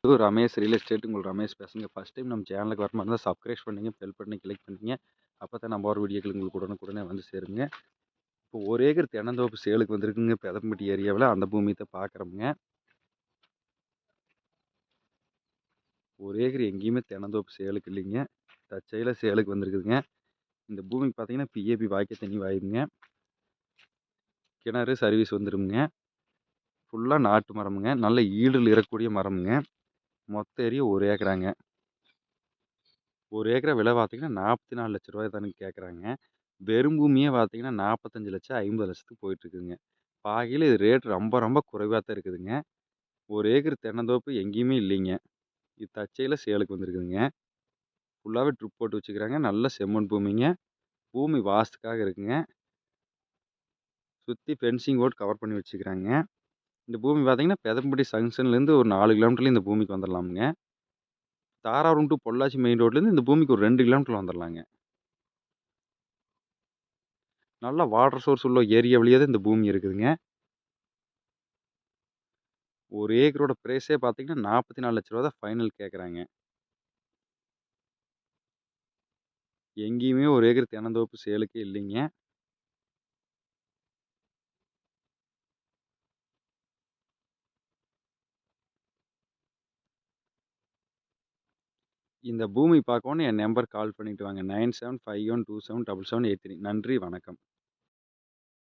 Ramesh real estate உங்கள் ரமேஷ் பேசுங்க. First time நம்ம சேனலுக்கு வர மாதிரி இருந்தால் சப்ஸ்கிரைப் பண்ணுங்க, பெல் பட்டனை கிளிக் பண்ணுங்க. அப்போ தான் நம்ம ஒரு வீடியோக்கள் உங்களுக்கு உடனுக்குடனே வந்து சேருங்க. இப்போ 1 ஏக்கர் தென்னந்தோப்பு சேலுக்கு வந்திருக்குங்க பெதம்பட்டி ஏரியாவில். அந்த பூமி தான் பார்க்குறோமுங்க. 1 ஏக்கர் எங்கேயுமே தென்னந்தோப்பு சேலுக்கு இல்லைங்க. தற்செயலாக சேலுக்கு வந்திருக்குதுங்க. இந்த பூமிக்கு பார்த்தீங்கன்னா பிஏபி வாய்க்கால் தண்ணி வாயுங்க. கிணறு சர்வீஸ் வந்துருமுங்க. ஃபுல்லாக நாட்டு மரமுங்க. நல்ல ஈடில் இருக்கக்கூடிய மரமுங்க. மொத்த ஏரியா 1 ஏக்கராங்க. 1 ஏக்கரா விலை பார்த்தீங்கன்னா 44 லட்ச ரூபாய் தானுங்க கேட்குறாங்க. வெறும் பூமியே பார்த்தீங்கன்னா 45 லட்சம் 50 லட்சத்துக்கு போயிட்டுருக்குதுங்க. பாகையில் இது ரேட் ரொம்ப ரொம்ப குறைவாக தான் இருக்குதுங்க. 1 ஏக்கர் தென்னந்தோப்பு எங்கேயுமே இல்லைங்க. இது தற்செயலாக சேலுக்கு வந்திருக்குதுங்க. ஃபுல்லாகவே ட்ரிப் போட்டு வச்சுக்கிறாங்க. நல்ல செம்மண் பூமிங்க. பூமி வாஸ்துக்காக இருக்குங்க. சுற்றி ஃபென்சிங் போட்டு கவர் பண்ணி வச்சுக்கிறாங்க. இந்த பூமி பார்த்தீங்கன்னா பெதம்பட்டி ஜங்ஷன்லேருந்து ஒரு 4 கிலோமீட்டர்ல இந்த பூமிக்கு வந்துடலாமுங்க. தாராபுரம் டு பொள்ளாச்சி மெயின் ரோட்லேருந்து இந்த பூமிக்கு ஒரு 2 கிலோமீட்டர் வந்துடலாங்க. நல்லா வாட்டர் சோர்ஸ் உள்ள ஏரியா வழியாக தான் இந்த பூமி இருக்குதுங்க. 1 ஏக்கரோட ப்ரைஸே பார்த்தீங்கன்னா 44 லட்ச ரூபா தான் ஃபைனல் கேட்குறாங்க. எங்கேயுமே 1 ஏக்கர் தென்னந்தோப்பு சேலுக்கே இல்லைங்க. இந்த பூமி பார்க்கணும்னு என் நம்பர் கால் பண்ணிட்டு வாங்க. 9751277783. நன்றி, வணக்கம்.